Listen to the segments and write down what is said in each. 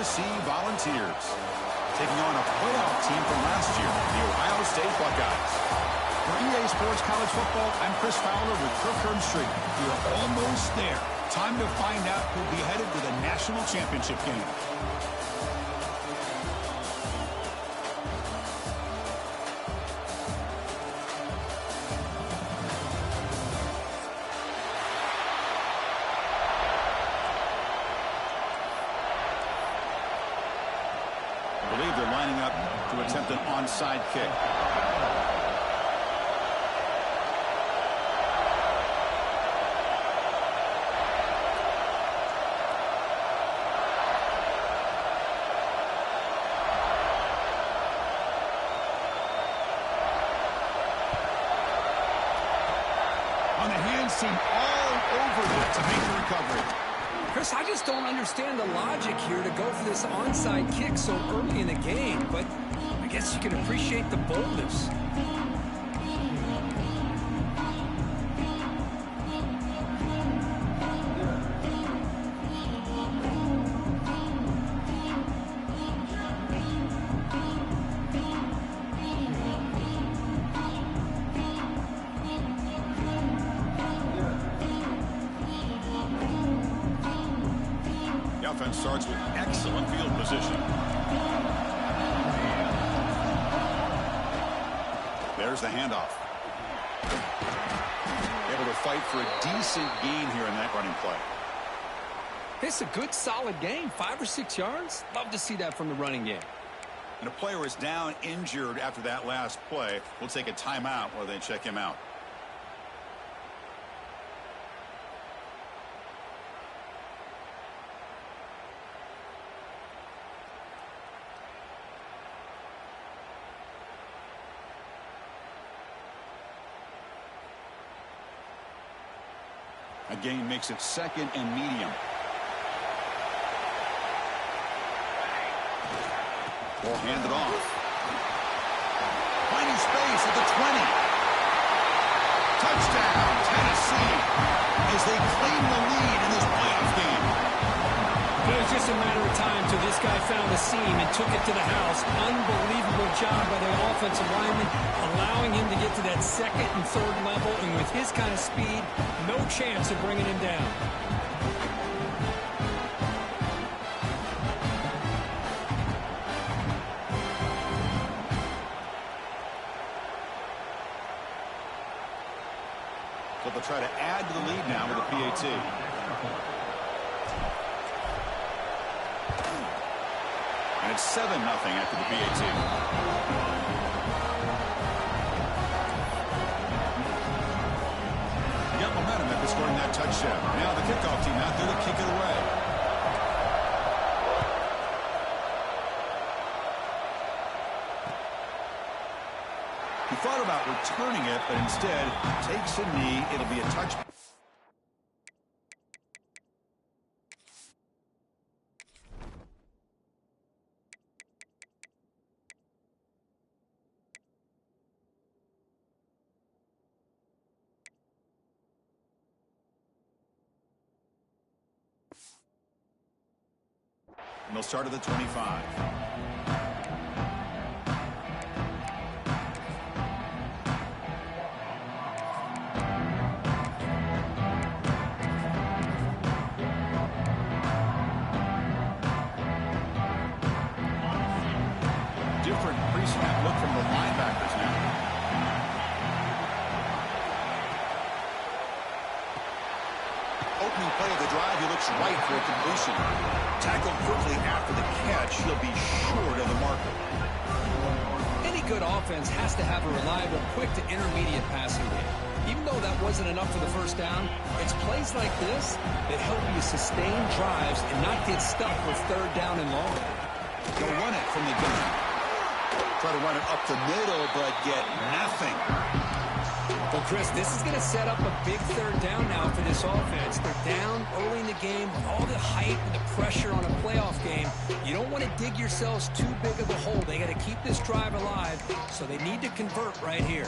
Tennessee Volunteers, taking on a playoff team from last year, the Ohio State Buckeyes. For EA Sports College Football, I'm Chris Fowler with Kirk Herbstreit. We're almost there. Time to find out who'll be headed to the national championship game. I believe they're lining up to attempt an onside kick. On the hands team all over that to make the recovery. Chris, I just don't understand the logic here to go for this onside kick so early in the game, but I guess you can appreciate the boldness. The offense starts with excellent field position. There's the handoff. Able to fight for a decent gain here in that running play. It's a good, solid game. 5 or 6 yards. Love to see that from the running game. And a player is down injured after that last play. We'll take a timeout while they check him out. A gain makes it 2nd and medium. Ball handed off. Finding space at the 20. Touchdown, Tennessee, as they claim the lead in this playoff game. It was just a matter of time till this guy found a seam and took it to the house. Unbelievable job by the offensive lineman, allowing him to get to that 2nd and 3rd level, and with his kind of speed, no chance of bringing him down. So they'll try to add to the lead now with a PAT. And it's 7-0 after the PAT. Got momentum after scoring that touchdown. Now the kickoff team out there to kick it away. He thought about returning it, but instead takes a knee. It'll be a touch. And they'll start at the 25. Different pre-snap look from the linebackers now. Opening play of the drive, he looks right for a completion. Tackled quickly after the catch, he'll be short of the marker. Any good offense has to have a reliable, quick to intermediate passing game. Even though that wasn't enough for the first down, it's plays like this that help you sustain drives and not get stuck with 3rd down and long. They'll run it from the gun. Try to run it up the middle, but get nothing. Well, Chris, this is going to set up a big 3rd down now for this offense. They're down early in the game with all the hype and the pressure on a playoff game. You don't want to dig yourselves too big of a hole. They got to keep this drive alive, so they need to convert right here.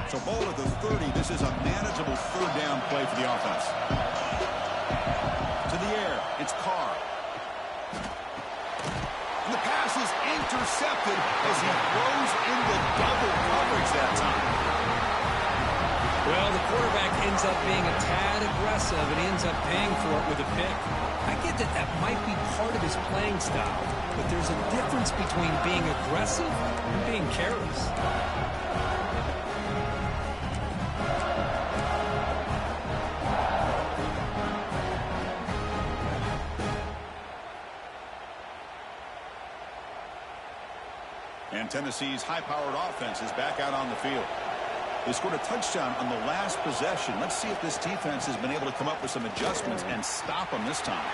So ball at the 30. This is a manageable 3rd down play for the offense. To It's Carr. And the pass is intercepted as he throws into double coverage that time. Well, the quarterback ends up being a tad aggressive, and he ends up paying for it with a pick. I get that that might be part of his playing style, but there's a difference between being aggressive and being careless. And Tennessee's high-powered offense is back out on the field. They scored a touchdown on the last possession. Let's see if this defense has been able to come up with some adjustments and stop them this time.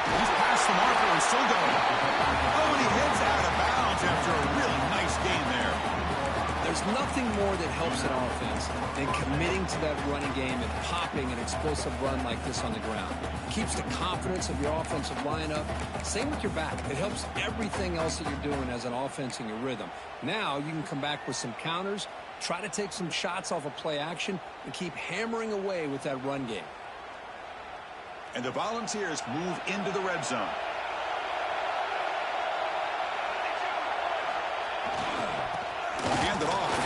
He's past the marker and still going. Oh, and he heads out of bounds after a really nice game there. There's nothing more that helps an offense than committing to that running game and popping an explosive run like this on the ground. It keeps the confidence of your offensive lineup. Same with your back. It helps everything else that you're doing as an offense in your rhythm. Now you can come back with some counters, try to take some shots off of play action, and keep hammering away with that run game. And the Volunteers move into the red zone. Hand it off.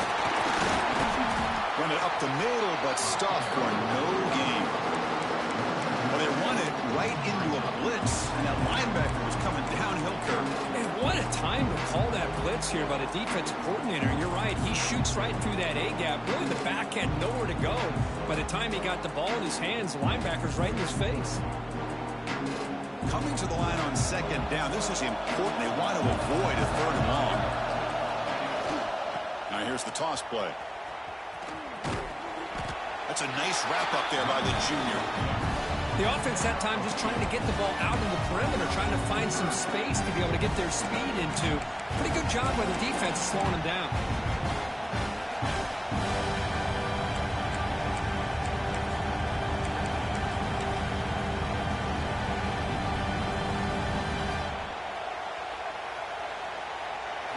Run it up the middle, but stuffed for no gain. Well, they run it right into a blitz, and that linebacker was coming downhill curve. And what a time to call that blitz here by the defensive coordinator. You're right. He shoots right through that A-gap. Really, the back had nowhere to go. By the time he got the ball in his hands, the linebacker's right in his face. Coming to the line on second down, this is important. They want to avoid a third and long. Now here's the toss play. That's a nice wrap-up there by the junior. The offense that time just trying to get the ball out of the perimeter, trying to find some space to be able to get their speed into. Pretty good job by the defense slowing them down.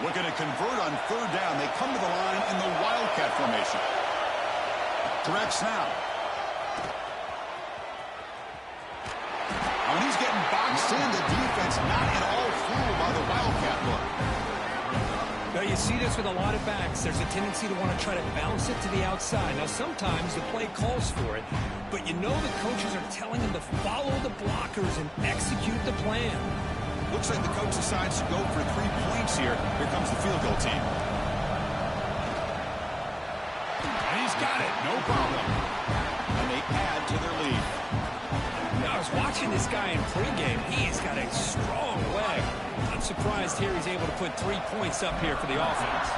Looking to convert on third down. They come to the line in the Wildcat formation. Direct snap. When he's getting boxed in, the defense not at all fooled by the Wildcat look. Now you see this with a lot of backs. There's a tendency to want to try to bounce it to the outside. Now sometimes the play calls for it, but you know the coaches are telling them to follow the blockers and execute the plan. Looks like the coach decides to go for 3 points here. Here comes the field goal team. And he's got it, no problem. And they add to their lead. Now, I was watching this guy in pregame. He's got a strong leg. I'm surprised here he's able to put 3 points up here for the offense.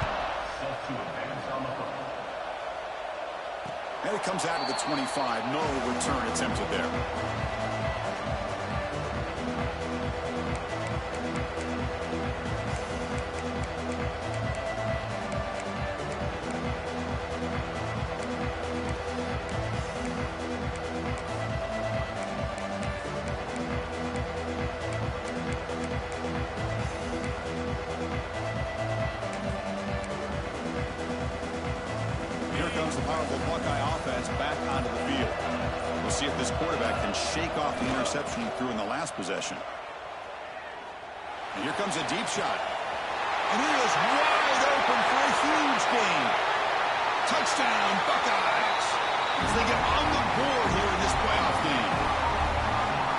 And it comes out of the 25. No return attempted there. The powerful Buckeye offense back onto the field. We'll see if this quarterback can shake off the interception he threw in the last possession. And here comes a deep shot. And he is wide open for a huge gain. Touchdown, Buckeyes, as they get on the board here in this playoff game.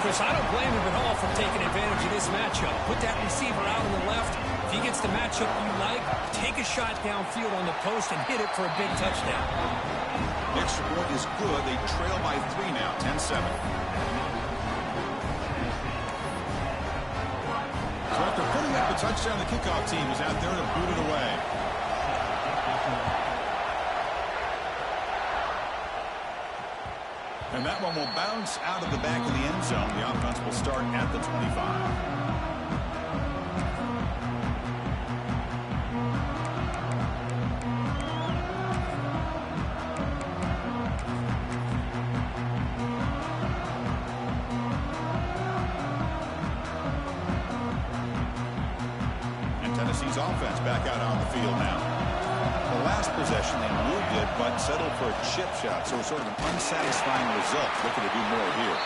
Chris, I don't blame him at all for taking advantage of this matchup. Put that receiver out on the left. If he gets the matchup you like, take a shot downfield on the post and hit it for a big touchdown. Extra point is good. They trail by 3 now, 10-7. So after putting up the touchdown, the kickoff team is out there to boot it away. And that one will bounce out of the back of the end zone. The offense will start at the 25. Tennessee's offense back out on the field now. The last possession they moved it, but settled for a chip shot, so sort of an unsatisfying result. Looking to do more here.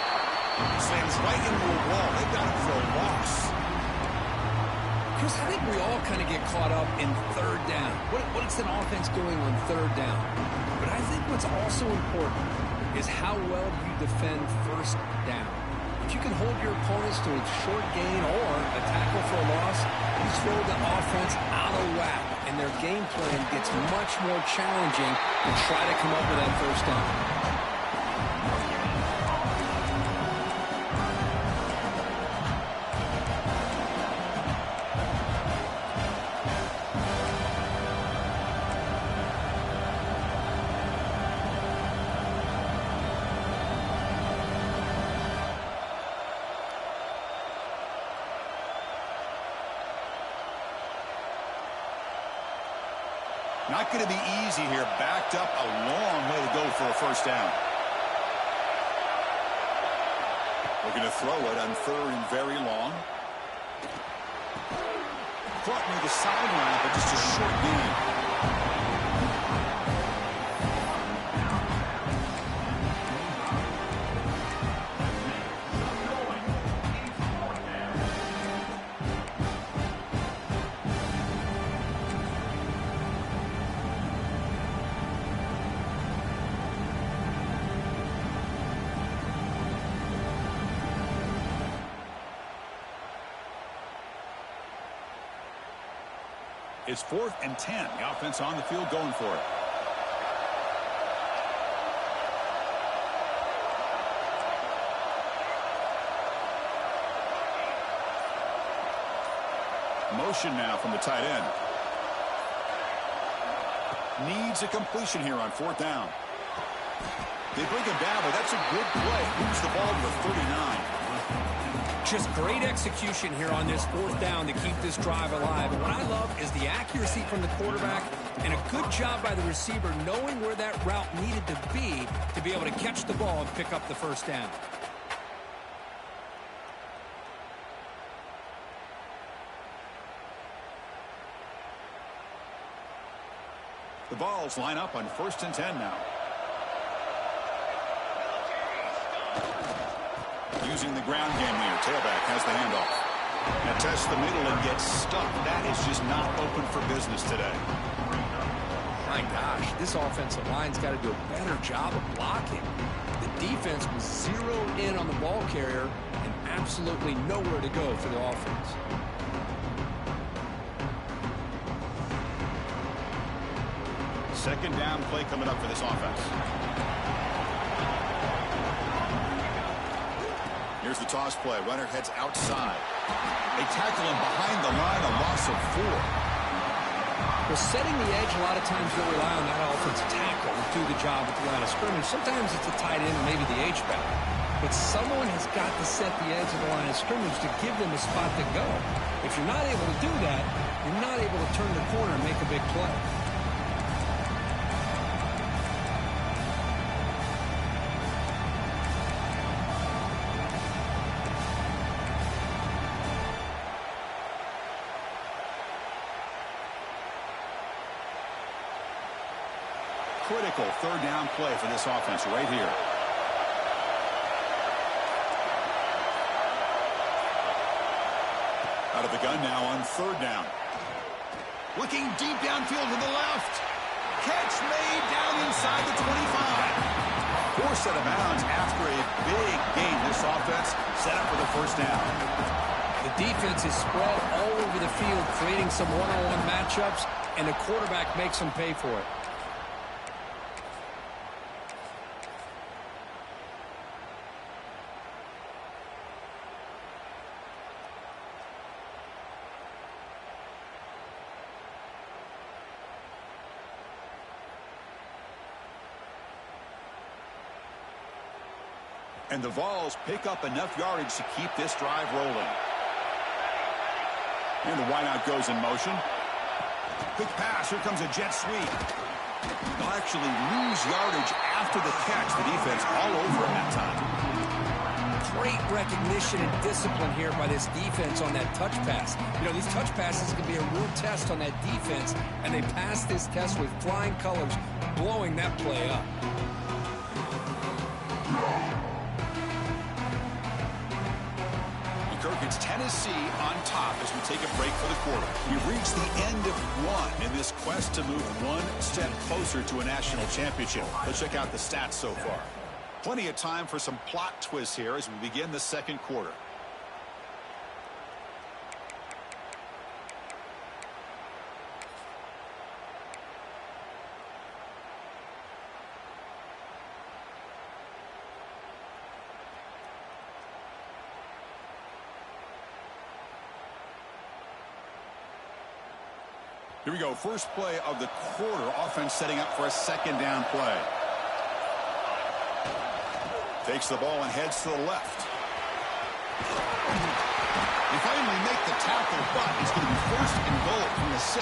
Slams right into a wall. They've got him for a loss. Chris, I think we all kind of get caught up in third down. What's an offense doing on third down? But I think what's also important is how well you defend first down. If you can hold your opponents to a short gain or a tackle for a loss, you throw the offense out of whack, and their game plan gets much more challenging to try to come up with that first down. Not going to be easy here. Backed up a long way to go for a first down. We're going to throw it on third and very long. Caught near the sideline, but just a short gain. It's 4th and 10. The offense on the field going for it. Motion now from the tight end. Needs a completion here on 4th down. They bring him down, but that's a good play. Moves the ball to the 39. Just great execution here on this 4th down to keep this drive alive. And what I love is the accuracy from the quarterback and a good job by the receiver knowing where that route needed to be able to catch the ball and pick up the first down. The balls line up on 1st and 10 now. Using the ground game here. Tailback has the handoff. Now tests the middle and gets stuck. That is just not open for business today. My gosh, this offensive line's got to do a better job of blocking. The defense was zeroed in on the ball carrier and absolutely nowhere to go for the offense. Second down play coming up for this offense. Here's the toss play. Runner heads outside. They tackle him behind the line, a loss of 4. Well, setting the edge, a lot of times you'll rely on that offensive tackle to do the job at the line of scrimmage. Sometimes it's a tight end or maybe the H-back. But someone has got to set the edge of the line of scrimmage to give them a spot to go. If you're not able to do that, you're not able to turn the corner and make a big play. Critical third down play for this offense right here. Out of the gun now on 3rd down. Looking deep downfield to the left. Catch made down inside the 25. Forced out of bounds after a big gain. This offense set up for the first down. The defense is spread all over the field, creating some one-on-one matchups, and the quarterback makes them pay for it. And the Vols pick up enough yardage to keep this drive rolling. And the wideout goes in motion. Quick pass. Here comes a jet sweep. They'll actually lose yardage after the catch. The defense all over him that time. Great recognition and discipline here by this defense on that touch pass. You know, these touch passes can be a real test on that defense, and they passed this test with flying colors, blowing that play up. It's Tennessee on top as we take a break for the quarter. We've reached the end of one in this quest to move one step closer to a national championship. Let's check out the stats so far. Plenty of time for some plot twists here as we begin the second quarter. Here we go. First play of the quarter. Offense setting up for a second down play. Takes the ball and heads to the left. They finally make the tackle, but it's going to be first and goal from the 6.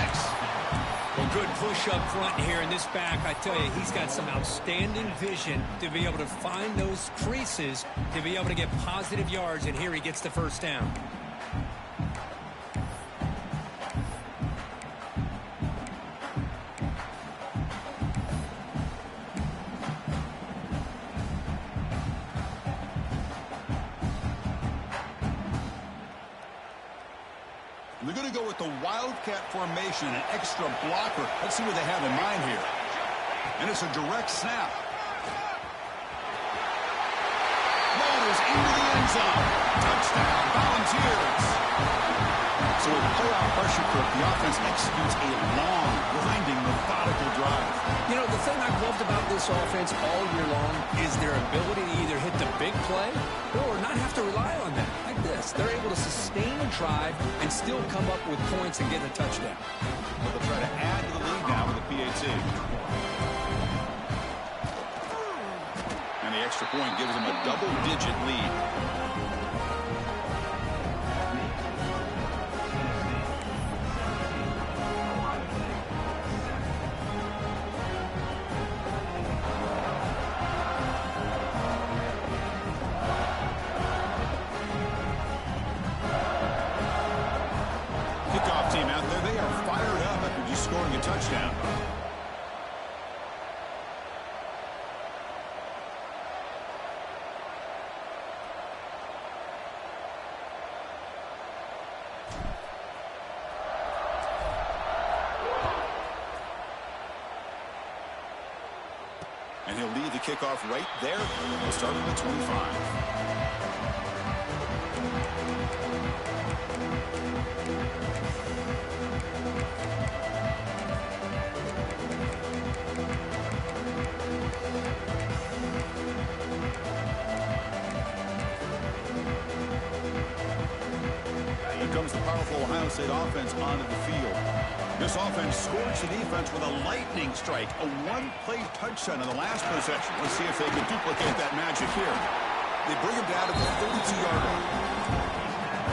Well, good push up front here in this back. I tell you, he's got some outstanding vision to be able to find those creases, to be able to get positive yards, and here he gets the first down. They're going to go with the Wildcat formation, an extra blocker. Let's see what they have in mind here. And it's a direct snap. Ladders into the end zone. Touchdown, Volunteers. So with playoff pressure grip, the offense executes a long, grinding, methodical drive. You know, the thing I've loved about this offense all year long is their ability to either hit the big play or not have to rely on that. Like this, they're able to sustain a drive and still come up with points and get a touchdown. But they'll try to add to the lead now with the PAT. And the extra point gives them a double-digit lead. Team out there, they are fired up after just scoring a touchdown. And he'll lead the kickoff right there. He'll start from the 25. Comes the powerful Ohio State offense onto the field. This offense scorched the defense with a lightning strike, a one-play touchdown in the last possession. Let's see if they can duplicate that magic here. They bring him down to the 32-yard line.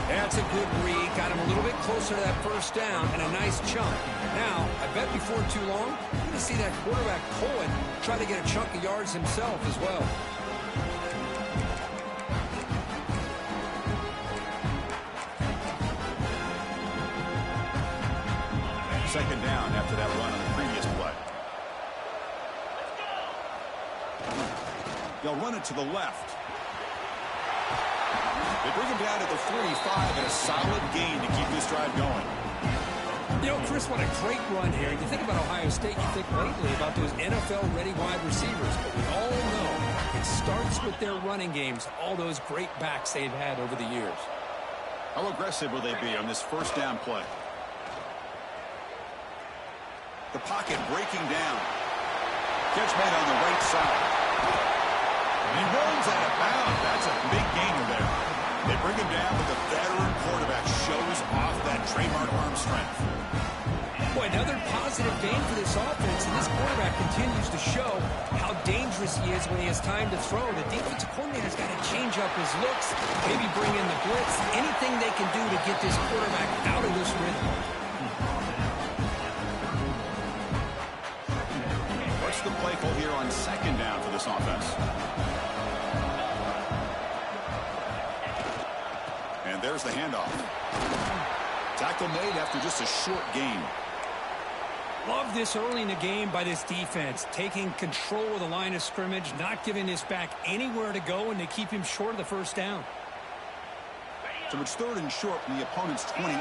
That's a good read. Got him a little bit closer to that first down and a nice chunk. Now, I bet before too long, you're going to see that quarterback pull it, try to get a chunk of yards himself as well. Second down after that run on the previous play. They'll run it to the left. They bring him down to the 45 and a solid gain to keep this drive going. You know, Chris, what a great run here. You think about Ohio State, you think lately about those NFL-ready wide receivers. But we all know it starts with their running games, all those great backs they've had over the years. How aggressive will they be on this first down play? The pocket breaking down. Catch made on the right side. And he runs out of bounds. That's a big gainer there. They bring him down, but the veteran quarterback shows off that trademark arm strength. Boy, another positive gain for this offense, and this quarterback continues to show how dangerous he is when he has time to throw. The defensive coordinator's got to change up his looks, maybe bring in the blitz, anything they can do to get this quarterback out of this rhythm. What's the play call here on second down for this offense? And there's the handoff. Tackle made after just a short gain. Love this early in the game by this defense, taking control of the line of scrimmage, not giving this back anywhere to go, and they keep him short of the first down. So it's 3rd and short from the opponent's 28.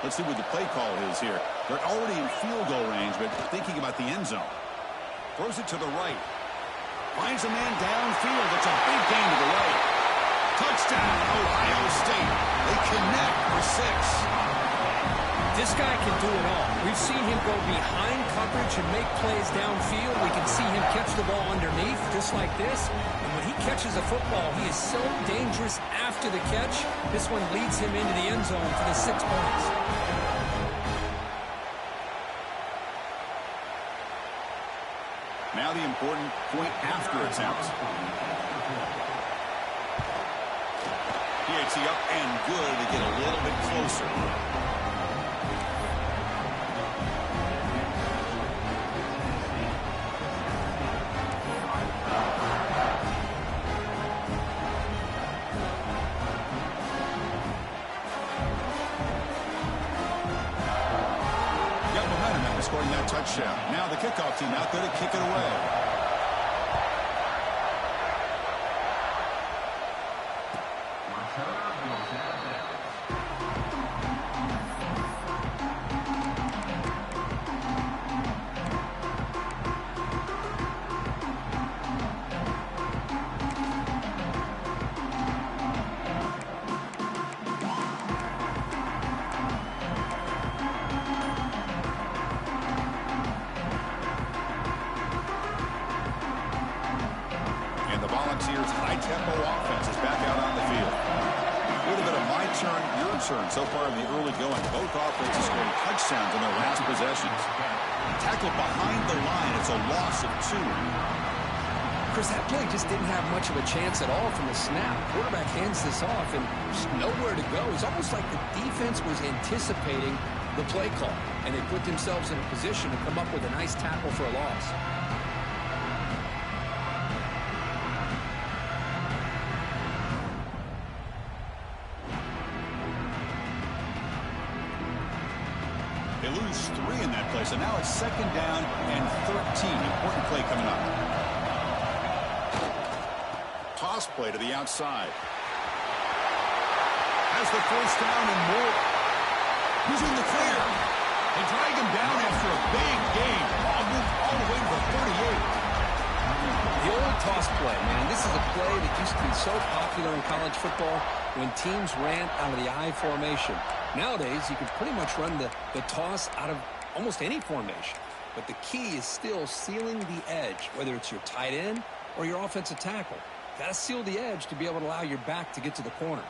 Let's see what the play call is here. They're already in field goal range, but thinking about the end zone. Throws it to the right. Finds a man downfield. It's a big gain to the right. Touchdown, Ohio State. They connect for 6. This guy can do it all. We've seen him go behind coverage and make plays downfield. We can see him catch the ball underneath, just like this. And when he catches a football, he is so dangerous after the catch. This one leads him into the end zone for the 6 points. Now the important point after attempt. He up and good to get a little bit closer. Got momentum after scoring that touchdown. Now the kickoff team out there to kick it away. High-tempo offense is back out on the field. A little bit of my turn, your turn so far in the early going. Both offenses scoring touchdowns in their last possessions. Tackled behind the line. It's a loss of 2. Chris, that play just didn't have much of a chance at all from the snap. Quarterback hands this off and there's nowhere to go. It's almost like the defense was anticipating the play call, and they put themselves in a position to come up with a nice tackle for a loss. They lose 3 in that play, so now it's 2nd down and 13. Important play coming up. Toss play to the outside. Has the 1st down and more. He's in the clear. They drag him down after a big gain. Ball moved all the way to the 38. The old toss play, man. This is a play that used to be so popular in college football when teams ran out of the I formation. Nowadays, you can pretty much run the toss out of almost any formation. But the key is still sealing the edge, whether it's your tight end or your offensive tackle. Got to seal the edge to be able to allow your back to get to the corner.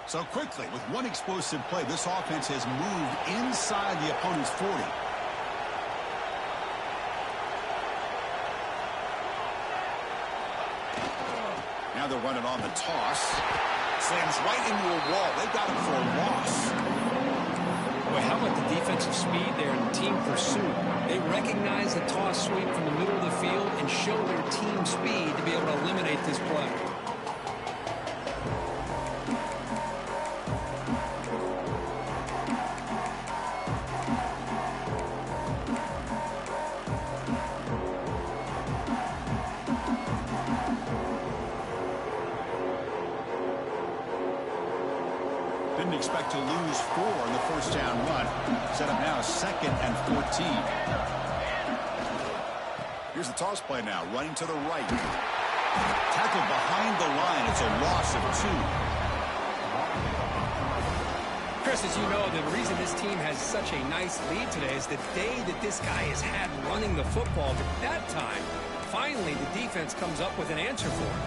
So quickly, with one explosive play, this offense has moved inside the opponent's 40. Now they're running on the toss. Slams right into a wall. They've got him for a loss. Boy, how about the defensive speed there and the team pursuit? They recognize the toss sweep from the middle of the field and show their team speed to be able to eliminate this play. Didn't expect to lose 4 on the 1st down run. Set up now 2nd and 14. Here's the toss play now, running to the right. Tackled behind the line. It's a loss of 2. Chris, as you know, the reason this team has such a nice lead today is the day that this guy has had running the football. But that time, finally, the defense comes up with an answer for him.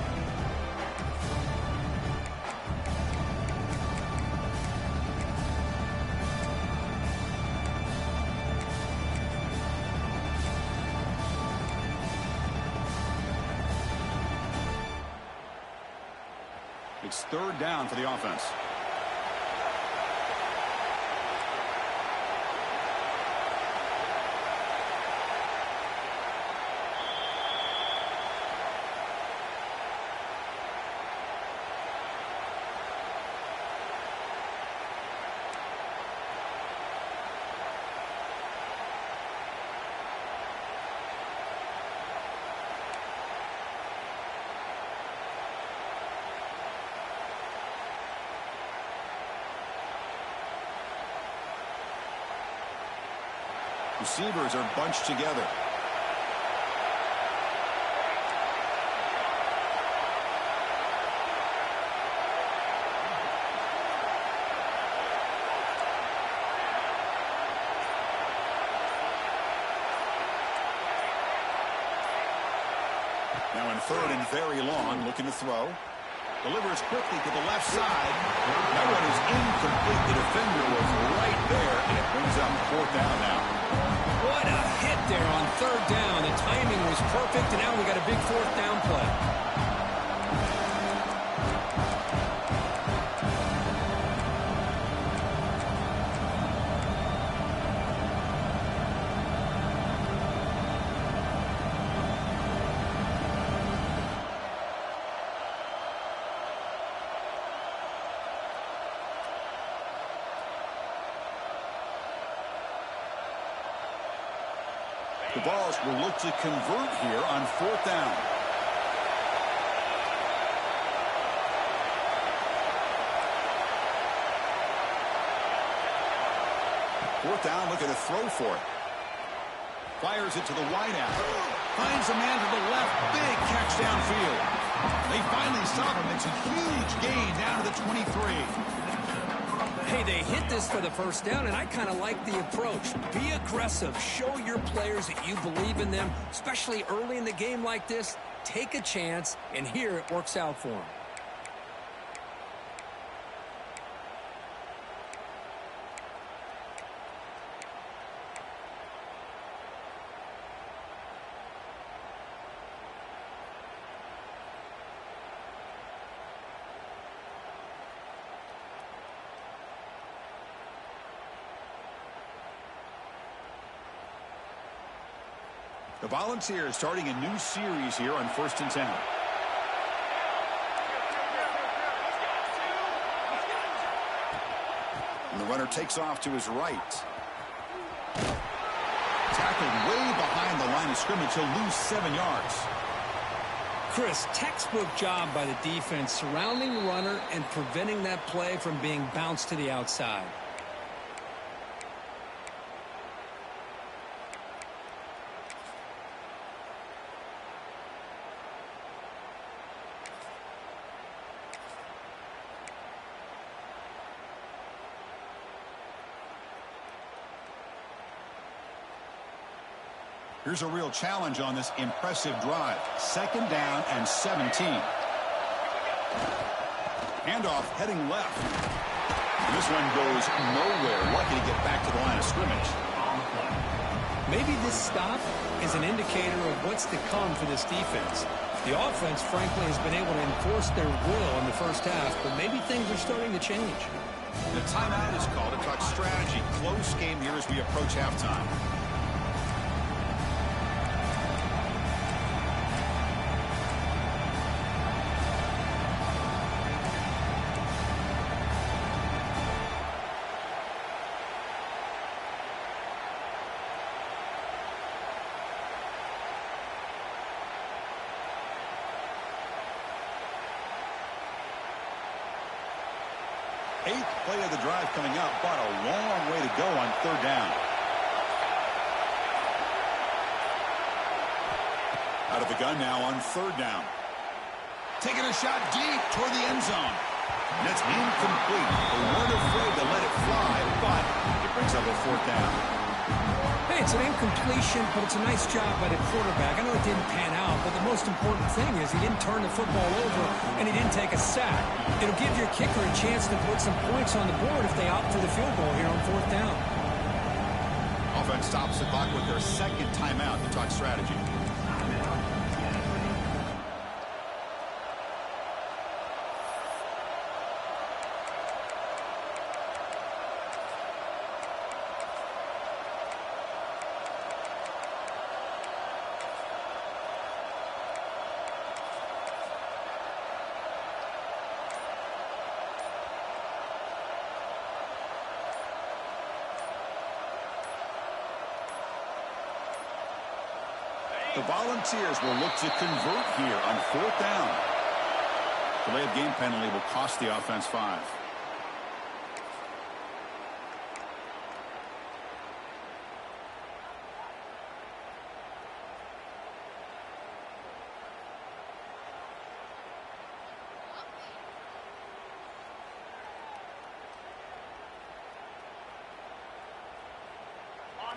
It's 3rd down for the offense. Receivers are bunched together. Now in third and very long, looking to throw. Delivers quickly to the left side. That one is incomplete. The defender was right there, and it brings up fourth down now. What a hit there on third down. The timing was perfect, and now we got a big fourth down play. The Vols will look to convert here on fourth down. Fourth down, looking to throw for it. Fires it to the wideout. Finds a man to the left. Big catch downfield. They finally stop him. It's a huge gain down to the 23. Hey, they hit this for the first down, and I kind of like the approach. Be aggressive. Show your players that you believe in them, especially early in the game like this. Take a chance, and here it works out for them. The Volunteers starting a new series here on 1st and 10. And the runner takes off to his right. Tackled way behind the line of scrimmage. He'll lose 7 yards. Chris, textbook job by the defense surrounding the runner and preventing that play from being bounced to the outside. Here's a real challenge on this impressive drive. 2nd down and 17. Handoff heading left. This one goes nowhere. Lucky to get back to the line of scrimmage. Maybe this stop is an indicator of what's to come for this defense. The offense, frankly, has been able to enforce their will in the first half, but maybe things are starting to change. The timeout is called to talk strategy. Close game here as we approach halftime. Eighth play of the drive coming up, but a long way to go on 3rd down. Out of the gun now on 3rd down. Taking a shot deep toward the end zone. That's incomplete. They weren't afraid to let it fly, but it brings up a 4th down. Hey, it's an incompletion, but it's a nice job by the quarterback. I know it didn't pan out, but the most important thing is he didn't turn the football over and he didn't take a sack. It'll give your kicker a chance to put some points on the board if they opt for the field goal here on 4th down. Offense stops the clock with their 2nd timeout to talk strategy. The Volunteers will look to convert here on 4th down. Delay of game penalty will cost the offense 5.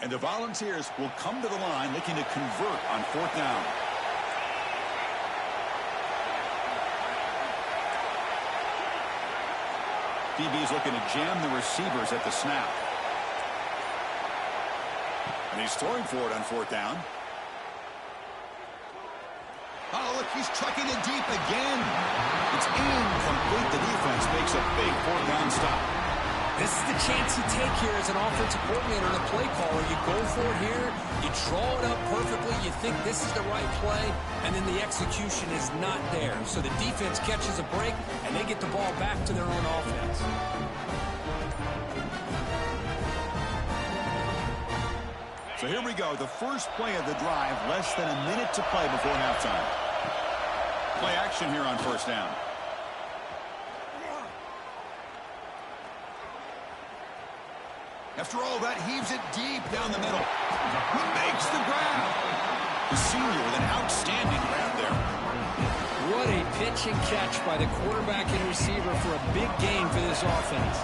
And the Volunteers will come to the line looking to convert on 4th down. DB's looking to jam the receivers at the snap. And he's throwing for it on 4th down. Oh, look, he's trucking it deep again. It's incomplete. The defense makes a big 4th down stop. This is the chance you take here as an offensive coordinator and a play caller. You go for it here, you draw it up perfectly, you think this is the right play, and then the execution is not there. So the defense catches a break, and they get the ball back to their own offense. So here we go, the first play of the drive, less than a minute to play before halftime. Play action here on 1st down. After all that, heaves it deep down the middle. He makes the grab. The senior with an outstanding grab there. What a pitch and catch by the quarterback and receiver for a big gain for this offense.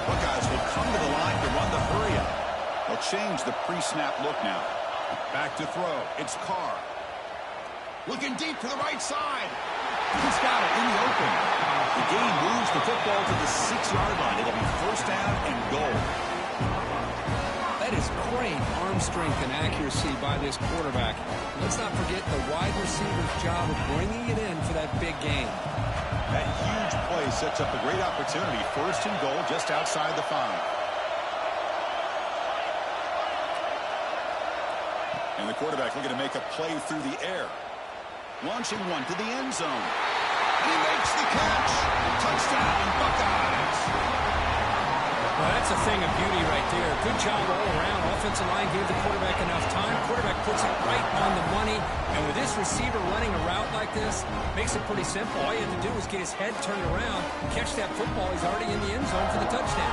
Buckeyes will come to the line to run the hurry up. They'll change the pre-snap look now. Back to throw. It's Carr. Looking deep to the right side. He's got it in the open. The gain moves the football to the 6-yard line. It'll be 1st down and goal. That is great arm strength and accuracy by this quarterback. Let's not forget the wide receiver's job of bringing it in for that big gain. That huge play sets up a great opportunity. 1st and goal just outside the 5. And the quarterback looking to make a play through the air. Launching one to the end zone. And he makes the catch. Touchdown, Buckeyes. Well, that's a thing of beauty right there. Good job all around. Offensive line gave the quarterback enough time. Quarterback puts it right on the money. And with this receiver running a route like this, makes it pretty simple. All you have to do is get his head turned around, catch that football. He's already in the end zone for the touchdown.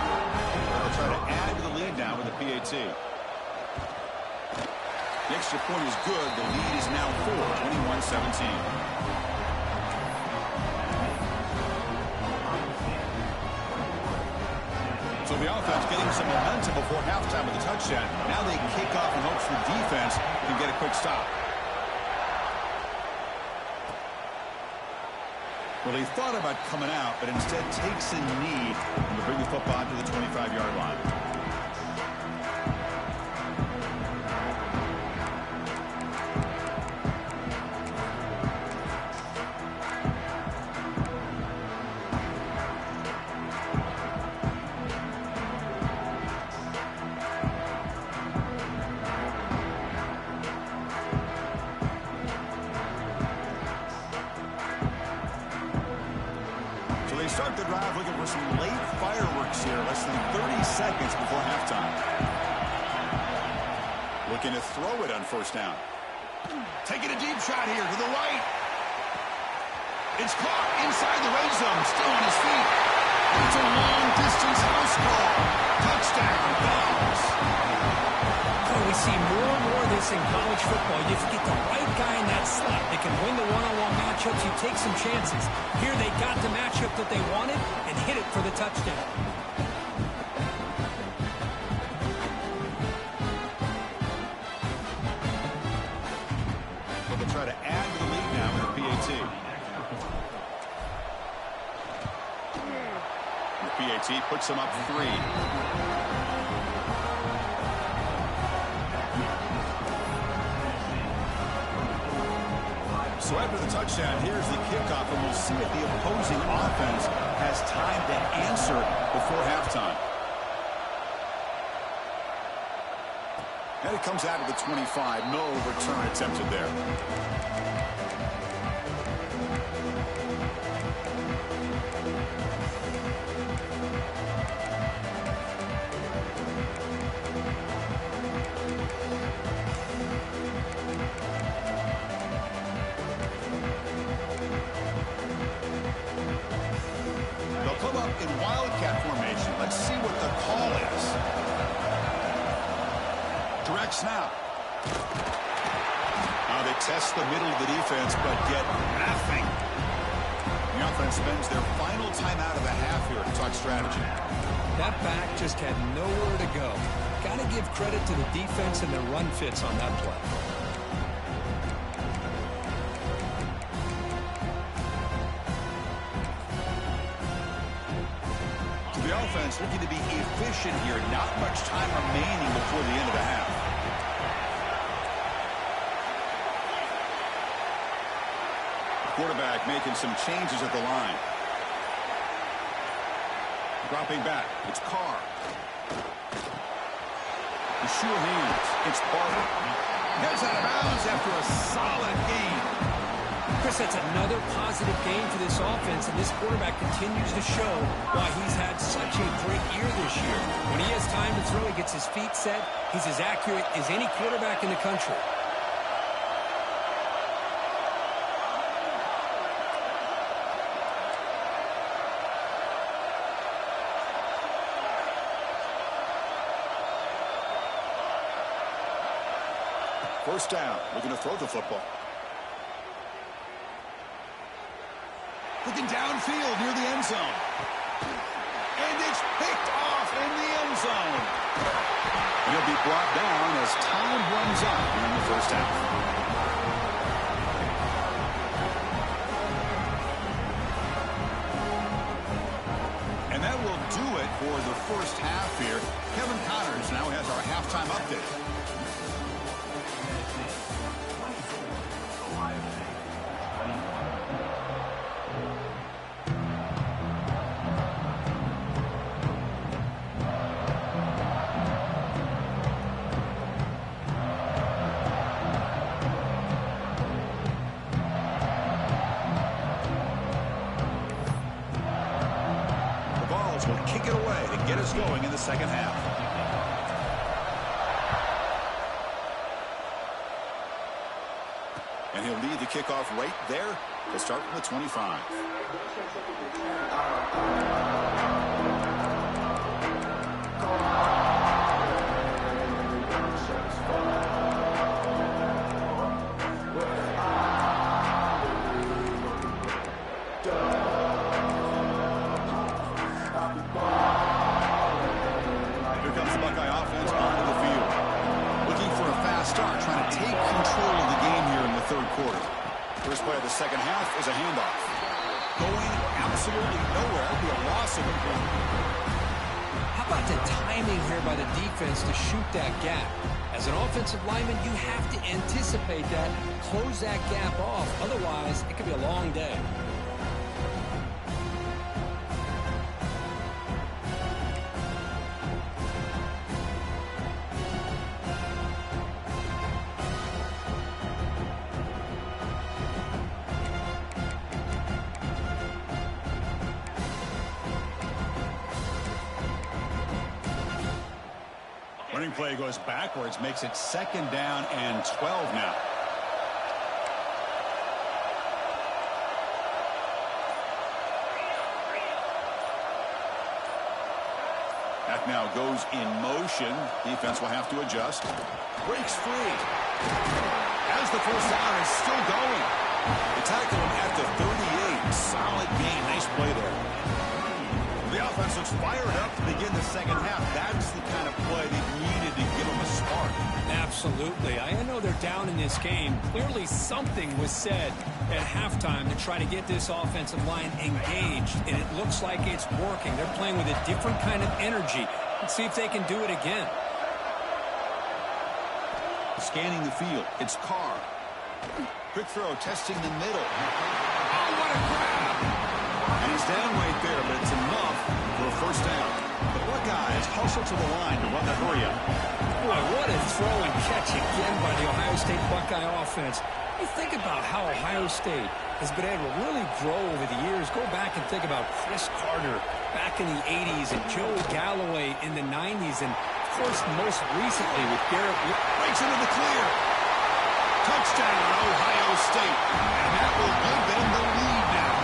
They'll try to add to the lead now with a PAT. The extra point is good. The lead is now 21-17. So the offense getting some momentum before halftime with the touchdown. Now they kick off in hopes the defense can get a quick stop. Well, he thought about coming out, but instead takes a knee and will bring the football to the 25-yard line. Start the drive looking for some late fireworks here, less than 30 seconds before halftime. Looking to throw it on 1st down. Taking a deep shot here to the right. It's caught inside the red zone, still on his feet. It's a long-distance house call. Touchdown, Dogs. We see more and more of this in college football. You have to get the right guy in that slot. They can win the one-on-one matchups. You take some chances. Here they got the matchup that they wanted and hit it for the touchdown. Well, they'll try to add to the lead now with a PAT. The PAT puts them up 3. So after the touchdown, here's the kickoff, and we'll see if the opposing offense has time to answer before halftime. And it comes out of the 25. No return attempted there. In wildcat formation. Let's see what the call is. Direct snap. Now they test the middle of the defense, but get nothing. The offense spends their final timeout of the half here to talk strategy. That back just had nowhere to go. got to give credit to the defense and their run fits on that play. The offense looking to be efficient here. Not much time remaining before the end of the half. Quarterback making some changes at the line. Dropping back. It's Carr. The sure hands. It's Barber. Heads out of bounds after a solid game. Chris, that's another positive game for this offense, and this quarterback continues to show why he's had such a great year this year. When he has time to throw, he gets his feet set. He's as accurate as any quarterback in the country. First down, looking to throw the football. Looking downfield near the end zone. And it's picked off in the end zone. And he'll be brought down as time runs out in the first half. And that will do it for the first half here. Kevin Connors now has our halftime update. Will kick it away to get us going in the second half. And he'll lead the kickoff right there to start from the 25. First play of the second half is a handoff. Going absolutely nowhere. It'll be a loss of a point. How about the timing here by the defense to shoot that gap? As an offensive lineman, you have to anticipate that, close that gap off. Otherwise, it could be a long day. Running play goes backwards, makes it second down and 12 now. That now goes in motion. Defense will have to adjust. Breaks free. As the first down is still going. They tackle him at the 38. Solid game. Nice play there. The offense looks fired up to begin the second half. That's the kind of play they needed to give them a spark. Absolutely. I know they're down in this game. Clearly something was said at halftime to try to get this offensive line engaged, and it looks like it's working. They're playing with a different kind of energy. Let's see if they can do it again. Scanning the field. It's Carr. Quick throw, testing the middle. Oh, what a grab! And he's down right there, but it's enough for a first down. The Buckeyes hustle to the line to run the hurry up. Boy, what a throw and catch again by the Ohio State Buckeye offense. You think about how Ohio State has been able to really grow over the years. Go back and think about Chris Carter back in the 80s and Joe Galloway in the 90s. And, of course, most recently with Garrett. Breaks into the clear. Touchdown, Ohio State. And that will give them the lead now.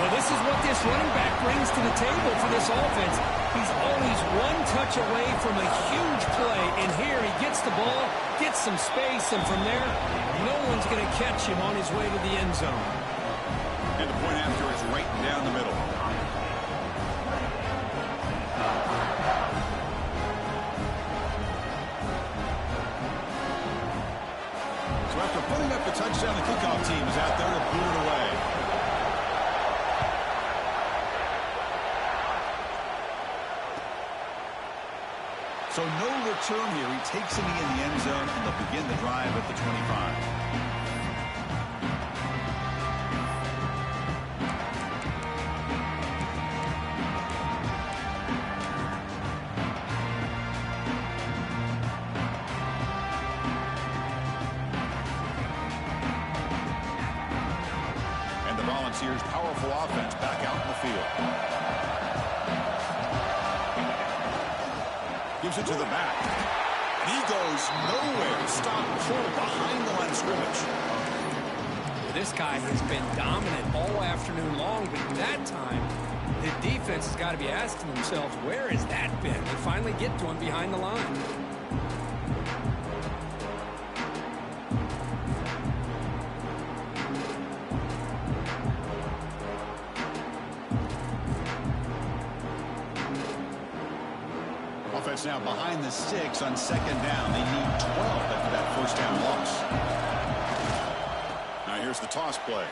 Well, this is what this running back brings to the table for this offense. He's always one touch away from a huge play. And here he gets the ball, gets some space, and from there, no one's going to catch him on his way to the end zone. And the point after is right down the middle. So after putting up the touchdown, the kickoff team is out there to boot it away. So no return here. He takes a knee in the end zone, and they'll begin the drive at the 25. Volunteers' powerful offense back out in the field. Gives it to the back. And he goes nowhere. Stop pull behind the line of scrimmage. This guy has been dominant all afternoon long, but that time, the defense has got to be asking themselves, where has that been? They finally get to him behind the line. Offense now behind the 6 on second down. They need 12 after that first down loss. Now here's the toss play.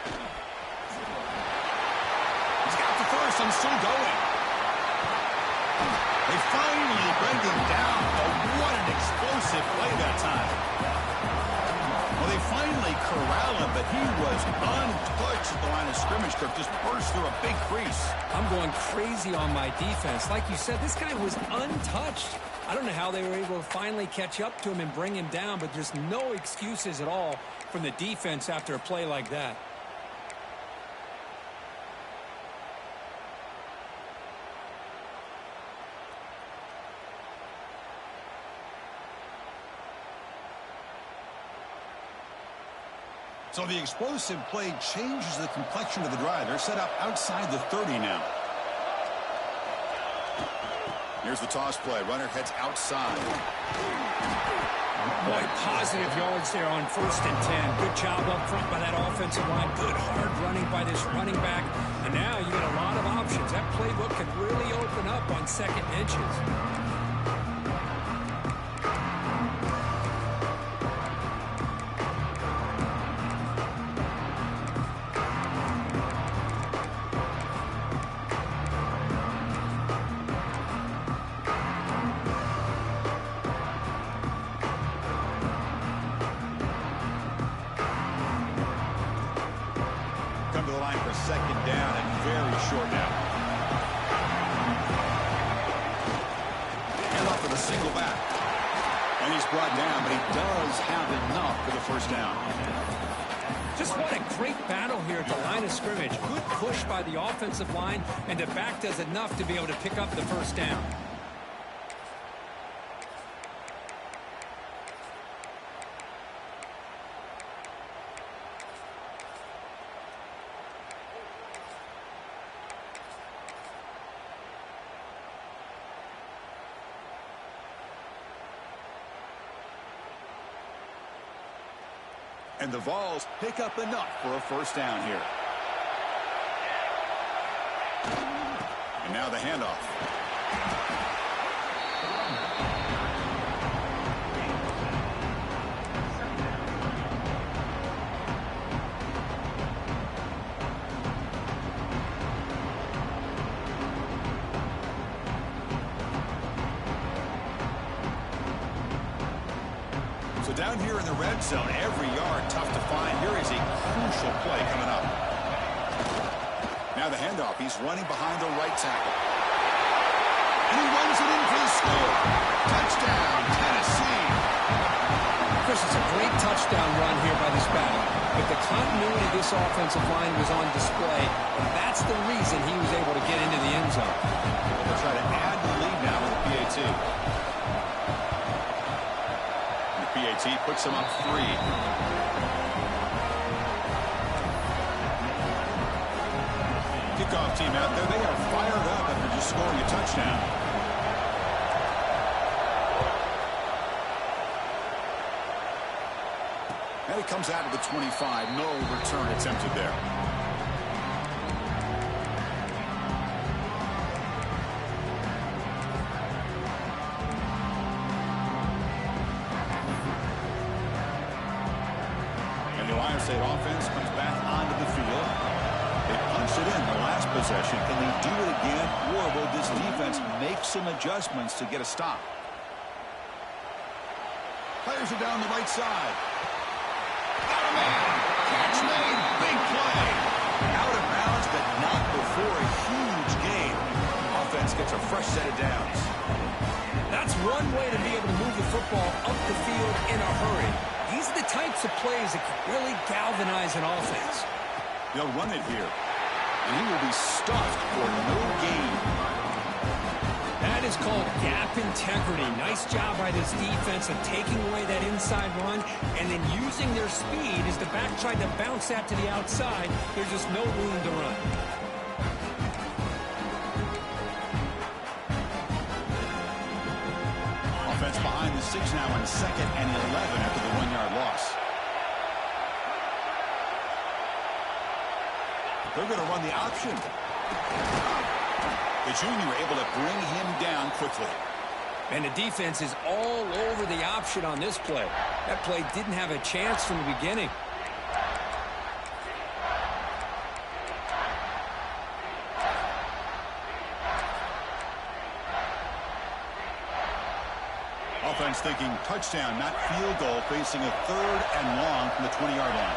He's got the first and still going. They finally bring him down. Oh, what an explosive play that time. Well, they finally corral him, but he was untouched at the line of scrimmage. Kirk just burst through a big crease. I'm going crazy on my defense. Like you said, this guy was untouched. I don't know how they were able to finally catch up to him and bring him down, but there's no excuses at all from the defense after a play like that. So the explosive play changes the complexion of the drive. They're set up outside the 30 now. Here's the toss play. Runner heads outside. Boy, positive yards there on 1st and 10. Good job up front by that offensive line. Good hard running by this running back. And now you get a lot of options. That playbook can really open up on 2nd and inches. To the line for second down and very short now. And off with a single back. And he's brought down, but he does have enough for the first down. Just what a great battle here at the line of scrimmage. Good push by the offensive line, and the back does enough to be able to pick up the first down. And the Vols pick up enough for a first down here. And now the handoff. So down here in the red zone, every yard tough to find. Here is a crucial play coming up. Now the handoff. He's running behind the right tackle. And he runs it in for the score. Touchdown, Tennessee. Chris, it's a great touchdown run here by this back. But the continuity of this offensive line was on display, and that's the reason he was able to get into the end zone. They'll try to add the lead now with the PAT. PAT puts him up 3. Kickoff team out there. They are fired up after just scoring a touchdown. And it comes out of the 25. No return attempted there. And the Ohio State offense comes back onto the field. They punched it in the last possession. Can they do it again, or will this defense make some adjustments to get a stop? Players are down the right side. Got a man. Catch made. Big play. Out of bounds, but not before a huge gain. Offense gets a fresh set of downs. That's one way to be able to move the football up the field in a hurry. These are the types of plays that can really galvanize an offense. They'll run it here, and he will be stuffed for no gain. That is called gap integrity. Nice job by this defense of taking away that inside run and then using their speed as the back tried to bounce that to the outside. There's just no room to run. Offense behind the 6 now on 2nd and 11 after the 1-yard loss. They're going to run the option. The junior able to bring him down quickly. And the defense is all over the option on this play. That play didn't have a chance from the beginning. Offense thinking touchdown, not field goal, facing a 3rd and long from the 20-yard line.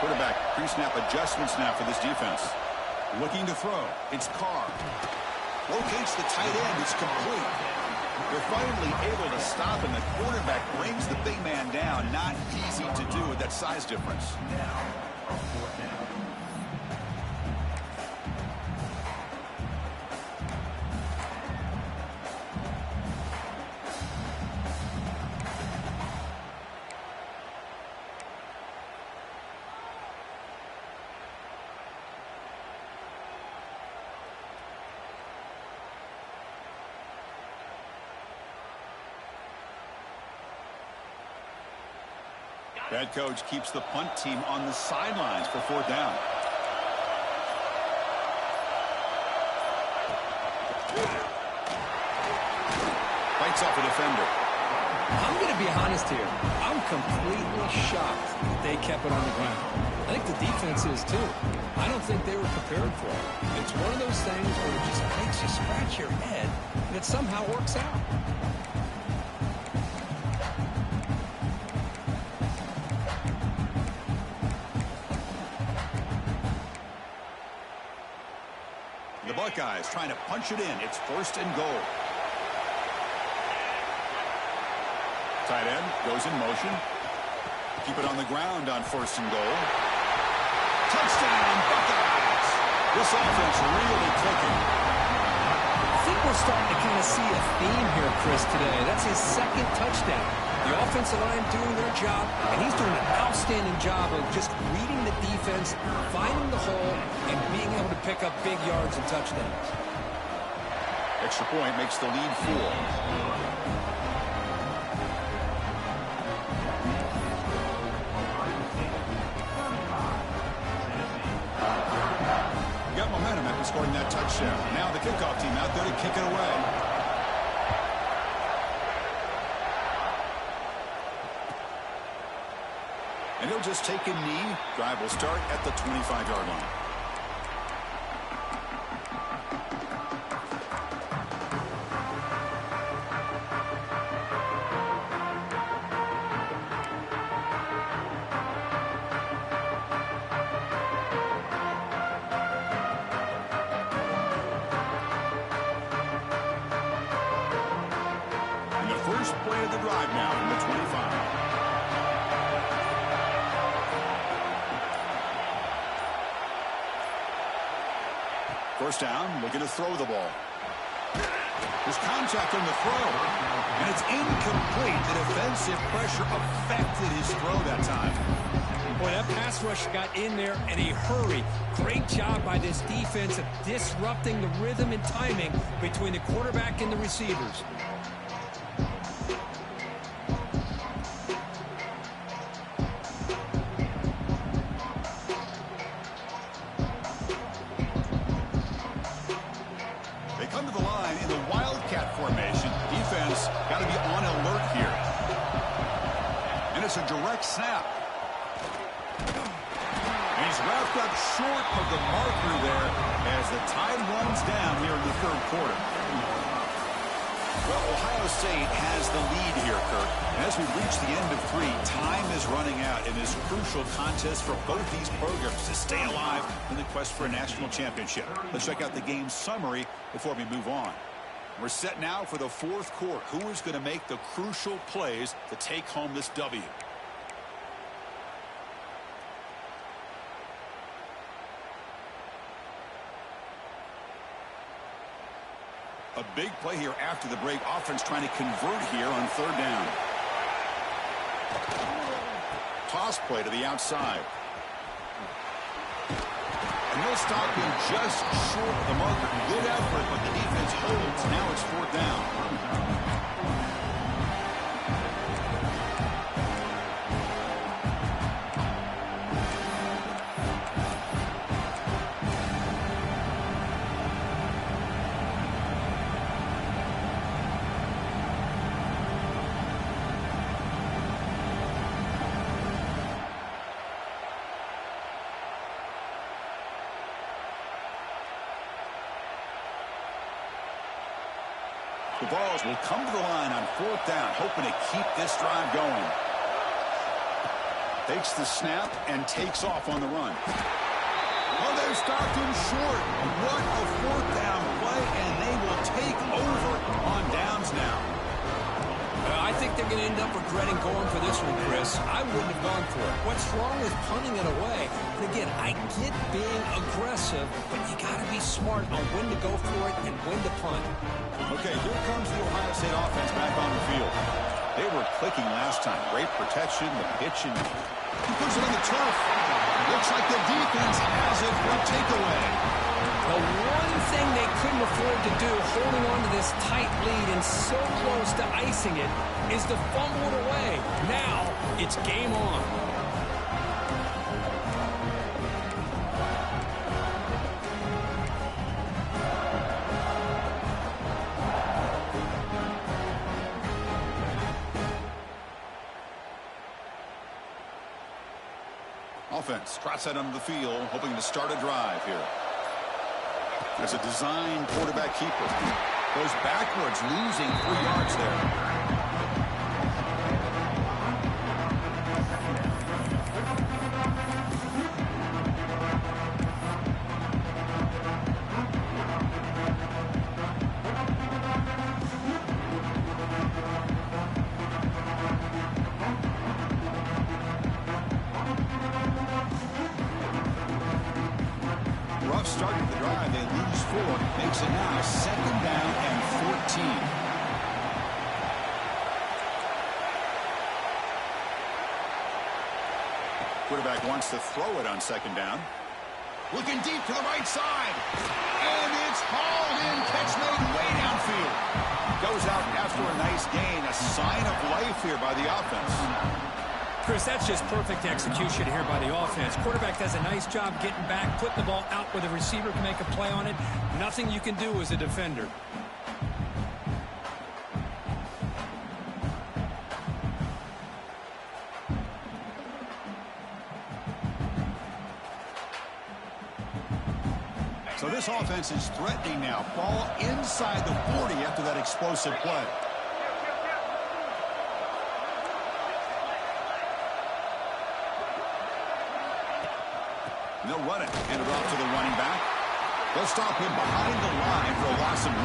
Quarterback pre-snap adjustments now for this defense. Looking to throw. It's Carr. Locates the tight end. It's complete. They're finally able to stop him. The quarterback brings the big man down. Not easy to do with that size difference. Head coach keeps the punt team on the sidelines for 4th down. Fights off a defender. I'm going to be honest here. I'm completely shocked that they kept it on the ground. I think the defense is too. I don't think they were prepared for it. It's one of those things where it just makes you scratch your head, and it somehow works out. The Buckeyes trying to punch it in. It's 1st and goal. Tight end goes in motion. Keep it on the ground on 1st and goal. Touchdown, Buckeyes! This offense really clicking. I think we're starting to kind of see a theme here, Chris, today. That's his 2nd touchdown. The offensive line doing their job, and he's doing an outstanding job of just reading the defense, finding the hole, and being able to pick up big yards and touchdowns. Extra point makes the lead 4. Got momentum after scoring that touchdown. Now the kickoff team out there to kick it away. And he'll just take a knee. Drive will start at the 25-yard line. And the first play of the drive now from the 25. First down, looking to throw the ball. There's contact on the throw, and it's incomplete. The defensive pressure affected his throw that time. Boy, that pass rush got in there in a hurry. Great job by this defense of disrupting the rhythm and timing between the quarterback and the receivers. Got to be on alert here. And it's a direct snap. And he's wrapped up short of the marker there as the tide runs down here in the third quarter. Well, Ohio State has the lead here, Kirk. And as we reach the end of 3, time is running out in this crucial contest for both these programs to stay alive in the quest for a national championship. Let's check out the game summary before we move on. We're set now for the fourth quarter. Who is going to make the crucial plays to take home this W? A big play here after the break. Offense trying to convert here on third down. Toss play to the outside. And they'll stop him just short of the marker. Good effort, but the defense holds. Now it's fourth down. The balls will come to the line on fourth down, hoping to keep this drive going. Takes the snap and takes off on the run. Oh, they've stopped him short. What a fourth down play, and they will take over on downs now. I think they're going to end up regretting going for this one, Chris. I wouldn't have gone for it. What's wrong with punting it away? And again, I get being aggressive, but you got to be smart on when to go for it and when to punt. Okay, here comes the Ohio State offense back on the field. They were clicking last time. Great protection, the pitch, and he puts it on the turf. Looks like the defense has it for a takeaway. The one thing they couldn't afford to do, holding on to this tight lead and so close to icing it, is to fumble it away. Now, it's game on. Offense trots out onto the field, hoping to start a drive here. There's a design quarterback keeper. Goes backwards, losing 3 yards there. Rough start to the drive. They lose 4. Makes it now 2nd down and 14. Quarterback wants to throw it on 2nd down. Looking deep to the right side. And it's hauled in. Catch made way downfield. Goes out after a nice gain. A sign of life here by the offense. Chris, that's just perfect execution here by the offense. Quarterback does a nice job getting back, putting the ball out where the receiver can make a play on it. Nothing you can do as a defender. So this offense is threatening now. Ball inside the 40 after that explosive play. They'll run it. Hand it off to the running back. They'll stop him behind the line for a loss of 1.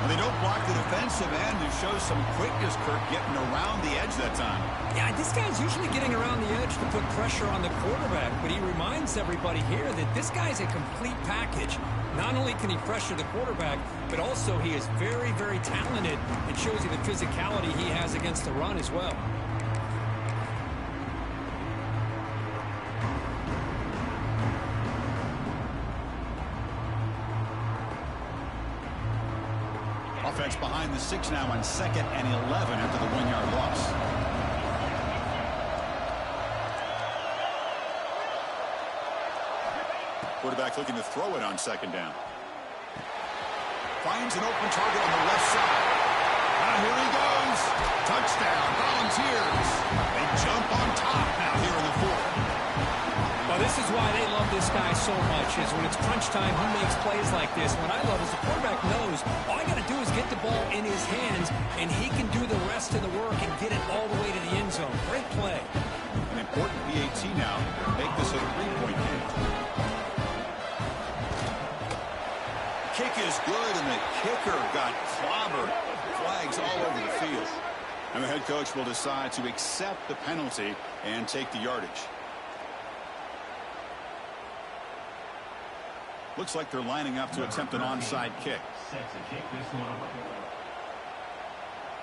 And they don't block the defensive end, who shows some quickness, Kirk, getting around the edge that time. Yeah, this guy's usually getting around the edge to put pressure on the quarterback, but he reminds everybody here that this guy's a complete package. Not only can he pressure the quarterback, but also he is very, very talented. It shows you the physicality he has against the run as well. Offense behind the 6 now on 2nd and 11 after the 1-yard loss. Quarterback looking to throw it on 2nd down. Finds an open target on the left side. And here he goes. Touchdown, Volunteers. They jump on top. so much is when it's crunch time, he makes plays like this. What I love is the quarterback knows all I got to do is get the ball in his hands, and he can do the rest of the work and get it all the way to the end zone. Great play. An important PAT now. Make this a 3-point game. Kick is good, and the kicker got clobbered. Flags all over the field. And the head coach will decide to accept the penalty and take the yardage. Looks like they're lining up to attempt an onside kick.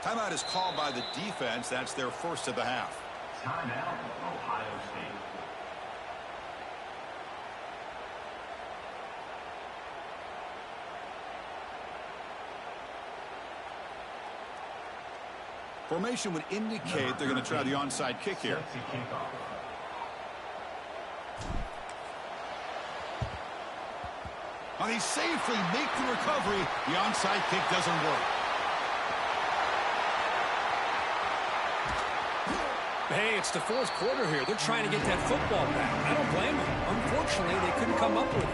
Timeout is called by the defense. That's their first of the half. Timeout, Ohio State. Formation would indicate they're going to try the onside kick here. Oh, they safely make the recovery. The onside kick doesn't work. Hey, it's the fourth quarter here. They're trying to get that football back. I don't blame them. Unfortunately, they couldn't come up with it.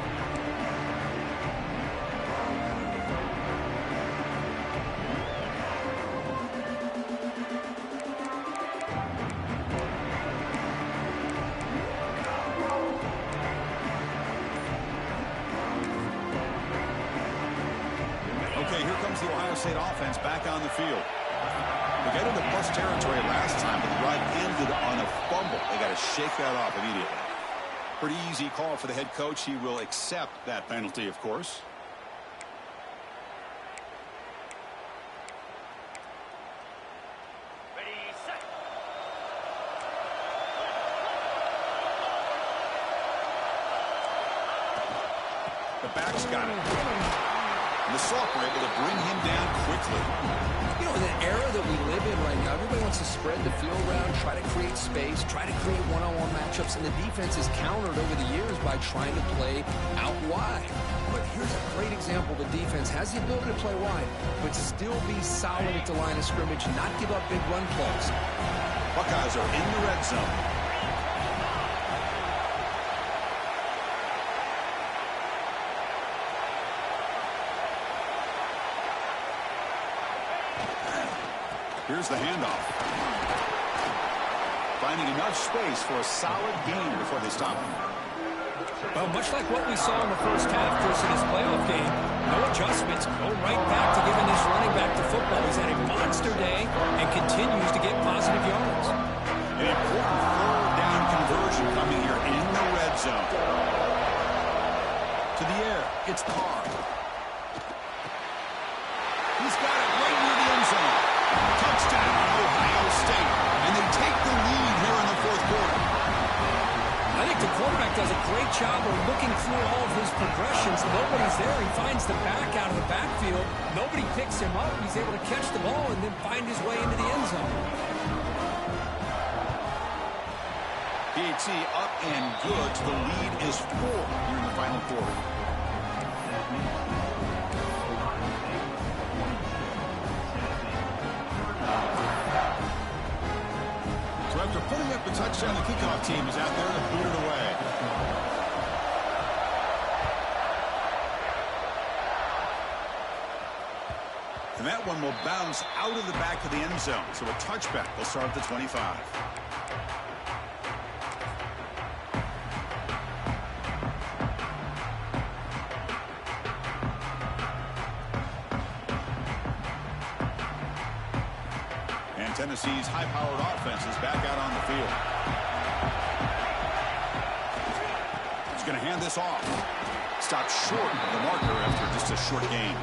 Okay, here comes the Ohio State offense back on the field. They got into plus territory last time, but the ride ended on a fumble. They got to shake that off immediately. Pretty easy call for the head coach. He will accept that penalty, of course. Ready, set. The back's got it. And the Soft were able to bring him down quickly. You know, in the era that we live in right now, everybody wants to spread the field around, try to create space, try to create one-on-one matchups, and the defense is countered over the years by trying to play out wide. But here's a great example. The defense has the ability to play wide, but still be solid at the line of scrimmage, not give up big run plays. Buckeyes are in the red zone. Here's the handoff. Finding enough space for a solid gain before they stop him. Well, much like what we saw in the first half, Chris, in this playoff game, no adjustments, go right back to giving this running back the football. He's had a monster day and continues to get positive yards. An important third down conversion coming here in the red zone. To the air, it's Carr. He's got it right near the end zone. Touchdown, Ohio State. And they take the lead here in the fourth quarter. I think the quarterback does a great job of looking through all of his progressions. Nobody's there. He finds the back out of the backfield. Nobody picks him up. He's able to catch the ball and then find his way into the end zone. PAT up and good. The lead is 4 here in the final quarter. So after putting up the touchdown, the kickoff team is out there to boot it away. And that one will bounce out of the back of the end zone. So a touchback will start at the 25. And Tennessee's high-powered offense is back out on the field. He's going to hand this off. Stopped short of the marker after just a short gain.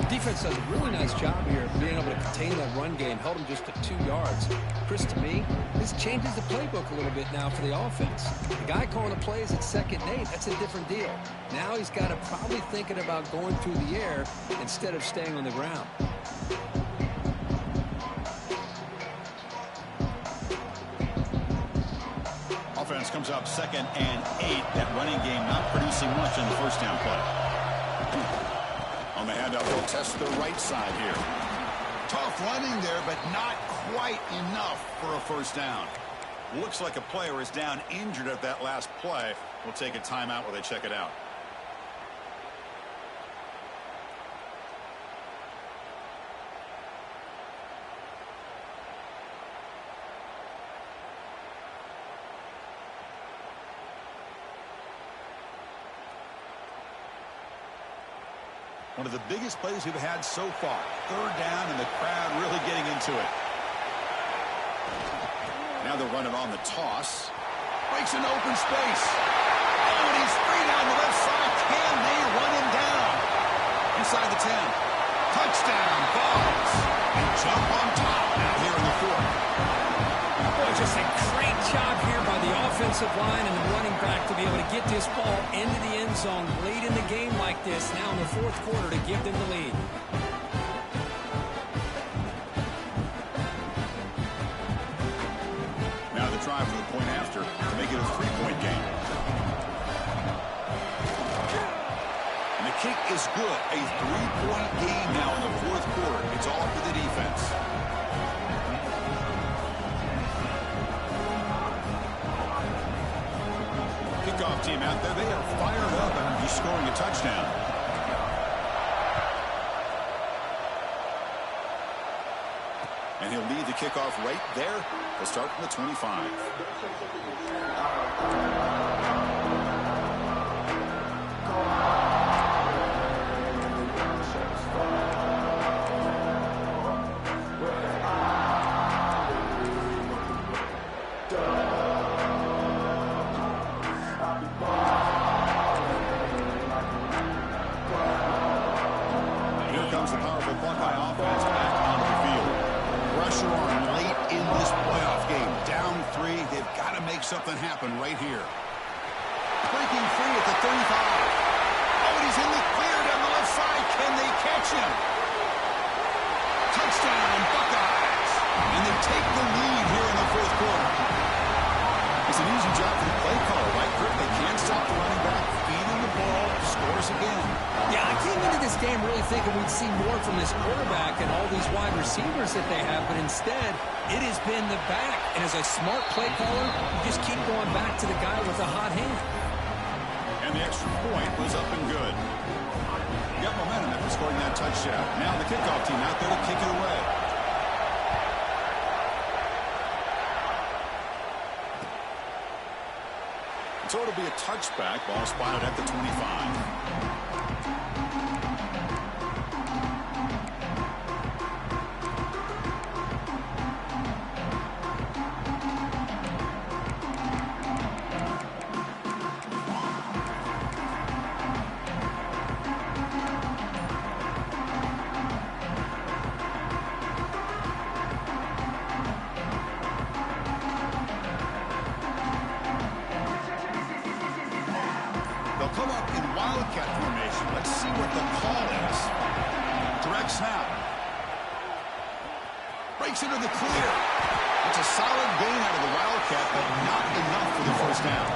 Defense does a really nice job here of being able to contain that run game, held him just to 2 yards. Chris, to me, this changes the playbook a little bit now for the offense. The guy calling the plays at 2nd and 8, that's a different deal. Now he's got to probably thinking about going through the air instead of staying on the ground. Offense comes up 2nd and 8. That running game not producing much on the first down play. On the handoff, they'll test the right side here. Tough running there, but not quite enough for a first down. Looks like a player is down injured at that last play. We'll take a timeout while they check it out. One of the biggest plays we've had so far. Third down and the crowd really getting into it. Now they're running on the toss. Breaks an open space. Oh, and he's free down the left side. Can they run him down? Inside the 10. Touchdown, Bugs. And jump on top now here in the fourth. Boy, just a great job here by the offensive line and the running back to be able to get this ball into the end zone late in the game like this now in the fourth quarter to give them the lead. Now the drive for the point after to make it a 3-point game. And the kick is good. A 3-point game now in the fourth quarter. It's all for the defense. Kickoff team out there. They are fired up after scoring a touchdown. And he'll lead the kickoff right there. They'll start from the 25. Here comes the powerful Buckeye offense back onto the field. Pressure on late in this playoff game. Down 3. They've got to make something happen right here. Breaking free at the 35. Oh, and he's in the clear down the left side. Can they catch him? Touchdown, Buckeyes. And they take the lead here in the fourth quarter. It's an easy job for the play caller, right, Kurt? They can't stop the running back. Feeding the ball. Scores again. Yeah, I came into this game really thinking we'd see more from this quarterback and all these wide receivers that they have, but instead, it has been the back. And as a smart play caller, you just keep going back to the guy with a hot hand. And the extra point was up and good. Got momentum after scoring that touchdown. Now the kickoff team out there to kick it away. So it'll be a touchback. Ball spotted at the 25. They'll come up in wildcat formation. Let's see what the call is. Direct snap. Breaks into the clear. It's a solid gain out of the wildcat, but not enough for the first down.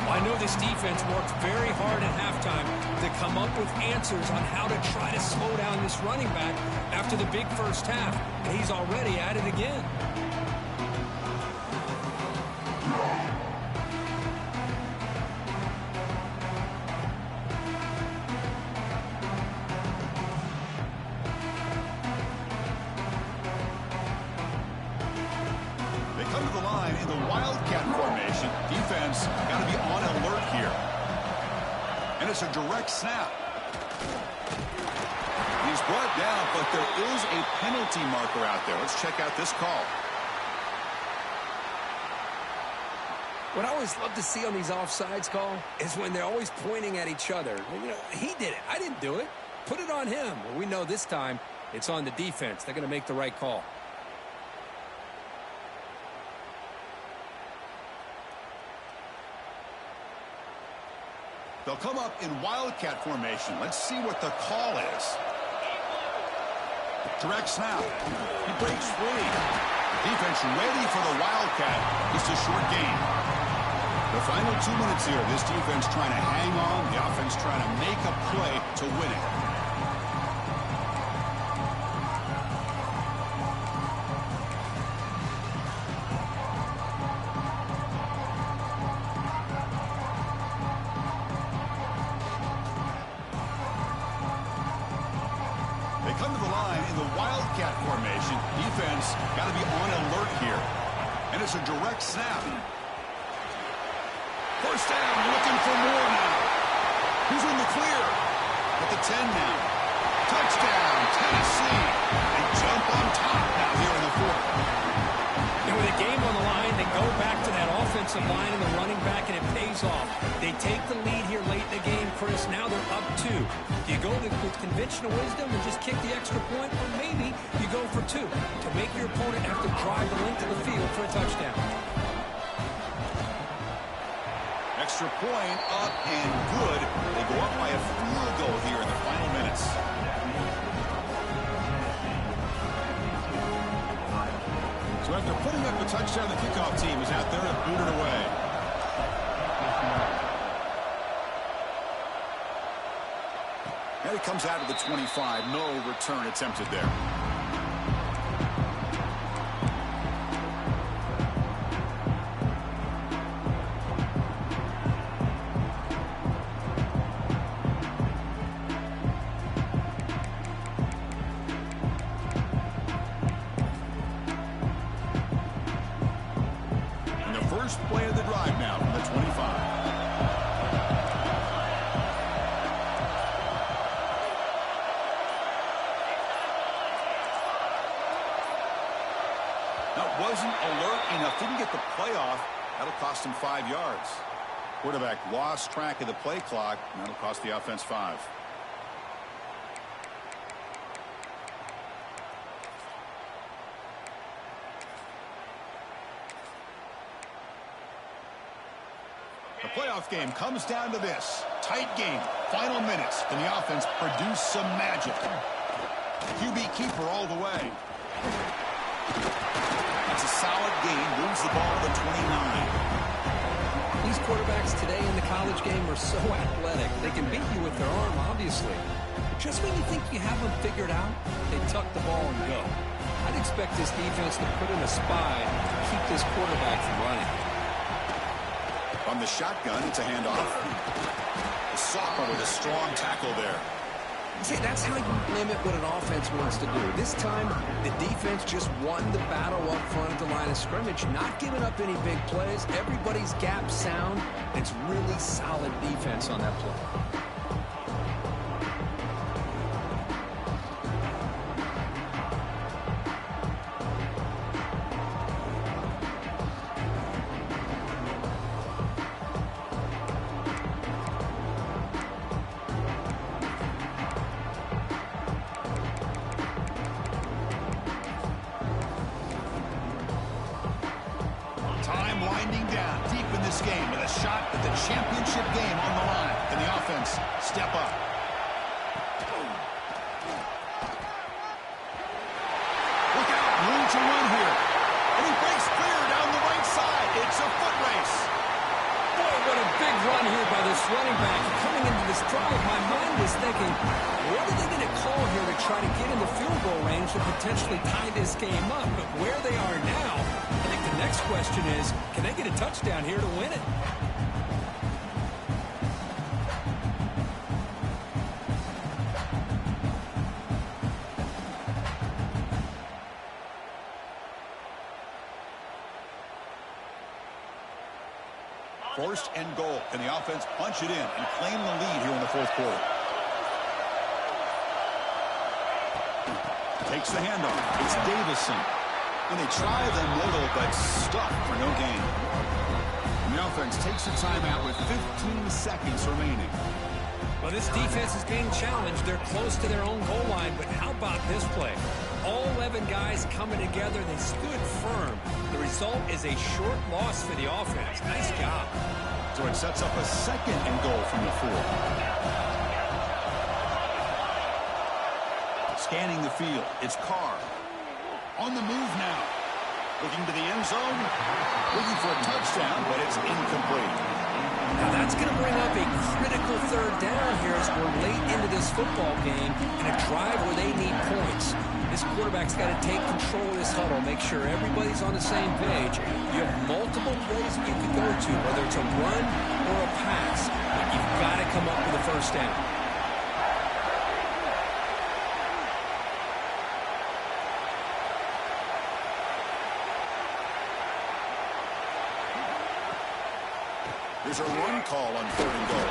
I know this defense worked very hard at halftime to come up with answers on how to try to slow down this running back after the big first half, and he's already at it again. In the wildcat formation, defense got to be on alert here. And it's a direct snap. He's brought down, but there is a penalty marker out there. Let's check out this call. What I always love to see on these offsides call is when they're always pointing at each other. You know, he did it. I didn't do it. Put it on him. Well, we know this time it's on the defense. They're going to make the right call. They'll come up in wildcat formation. Let's see what the call is. Direct snap. He breaks free. Defense ready for the wildcat. Just a short gain. The final 2 minutes here. This defense trying to hang on. The offense trying to make a play to win it. Wildcat formation. Defense got to be on alert here. And it's a direct snap. First down, looking for more now. Who's in the clear? At the 10 now. Touchdown, Tennessee. They jump on top now here in the fourth. And with a game on the line, they go back to that offensive line and the running back, and it pays off. They take the lead here late in the game, Chris. Now they're up 2. Do you go with conventional wisdom and just kick the extra point? Or maybe you go for 2 to make your opponent have to drive the length of the field for a touchdown. Extra point up and good. They go up by a field goal here in the final minutes. So after putting up a touchdown, the kickoff team is out there to boot it away. And it comes out of the 25. No return attempted there. First play of the drive now from the 25. That wasn't alert enough. Didn't get the play off. That'll cost him 5 yards. Quarterback lost track of the play clock. And that'll cost the offense 5. The playoff game comes down to this. Tight game. Final minutes. Can the offense produce some magic? QB keeper all the way. That's a solid gain. Moves the ball to the 29. These quarterbacks today in the college game are so athletic. They can beat you with their arm, obviously. Just when you think you have them figured out, they tuck the ball and go. I'd expect this defense to put in a spy to keep this quarterback from running. From the shotgun, it's a handoff. The sophomore with a strong tackle there. See, that's how you limit what an offense wants to do. This time, the defense just won the battle up front at the line of scrimmage, not giving up any big plays. Everybody's gap sound. It's really solid defense on that play. Time winding down deep in this game with a shot at the championship game on the line. Can the offense step up? Look out, room to run here. And he breaks clear down the right side. It's a foot race. Boy, what a big run here by this running back. Coming into this drive, my mind was thinking, what are they going to call here to try to get in the field goal range to potentially tie this game up? But where they are now, I think the next question is, can they get a touchdown here to win it? First and goal. Can the offense punch it in and claim the lead here in the fourth quarter? Takes the handoff. It's Davison. And they try the middle, but stuck for no gain. And the offense takes a timeout with 15 seconds remaining. Well, this defense is being challenged. They're close to their own goal line, but how about this play? All 11 guys coming together. They stood firm. The result is a short loss for the offense. Nice job. So it sets up a second and goal from the 4. Scanning the field. It's Carr. On the move now. Looking to the end zone. Looking for a touchdown, but it's incomplete. Now that's going to bring up a critical third down here as we're late into this football game and a drive where they need points. This quarterback's got to take control of this huddle, make sure everybody's on the same page. You have multiple plays you can go to, whether it's a run or a pass, but you've got to come up with a first down. There's a run call on 3rd and goal.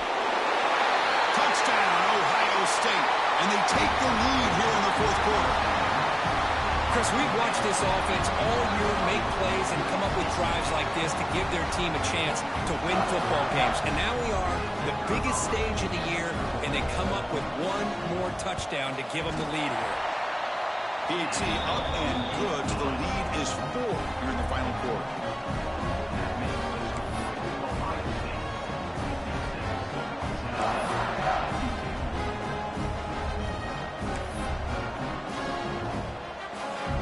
Touchdown, Ohio State. And they take the lead here in the 4th quarter. Chris, we've watched this offense all year make plays and come up with drives like this to give their team a chance to win football games. And now we are the biggest stage of the year, and they come up with one more touchdown to give them the lead here. PAT up and good. The lead is 4 here in the final quarter.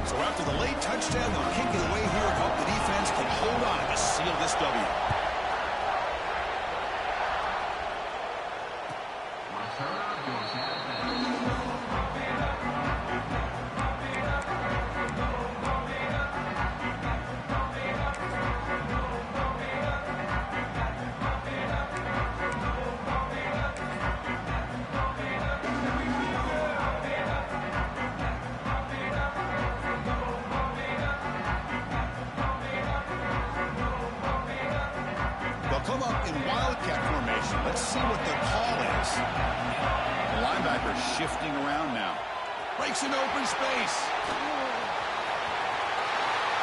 So after the late touchdown, they'll kick it away here and hope the defense can hold on to seal this W. Come up in wildcat formation. Let's see what the call is. The linebacker shifting around now. Breaks an open space.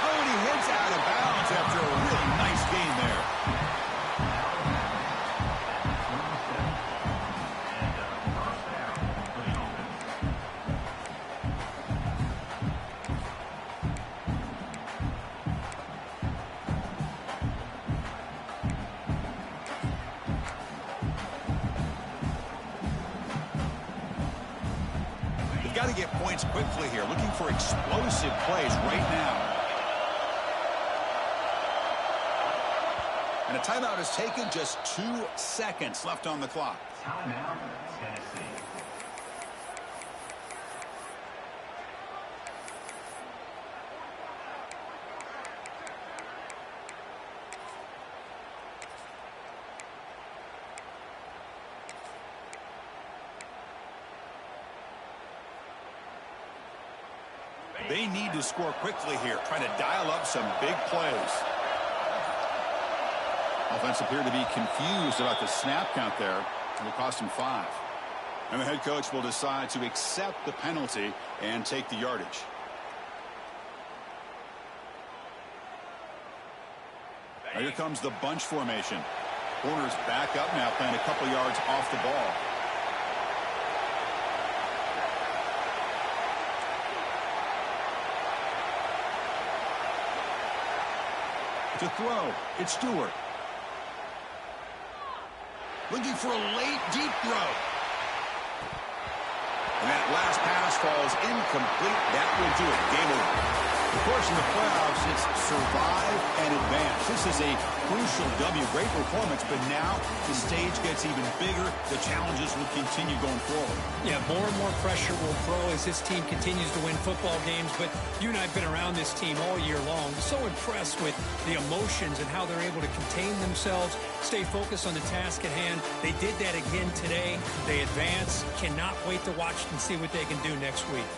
Oh, and he heads out of bounds after a really nice gain there. Got to get points quickly here. Looking for explosive plays right now. And a timeout is taken. Just 2 seconds left on the clock. Timeout, Tennessee. They need to score quickly here, trying to dial up some big plays. Offense appeared to be confused about the snap count there. It'll cost him 5. And the head coach will decide to accept the penalty and take the yardage. Now here comes the bunch formation. Corners back up now, playing a couple yards off the ball. To throw, it's Stewart. Looking for a late, deep throw. And that last pass falls incomplete. That will do it. Game over. Of course, in the playoffs, it's survive and advance. This is a crucial W. Great performance, but now the stage gets even bigger. The challenges will continue going forward. Yeah, more and more pressure will grow as this team continues to win football games. But you and I have been around this team all year long. So impressed with the emotions and how they're able to contain themselves, stay focused on the task at hand. They did that again today. They advance. Cannot wait to watch and see what they can do next week.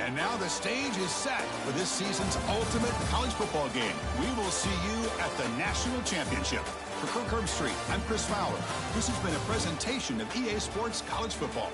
And now the stage is set for this season's ultimate college football game. We will see you at the National Championship. For Kirk Herbstreit, I'm Chris Fowler. This has been a presentation of EA Sports College Football.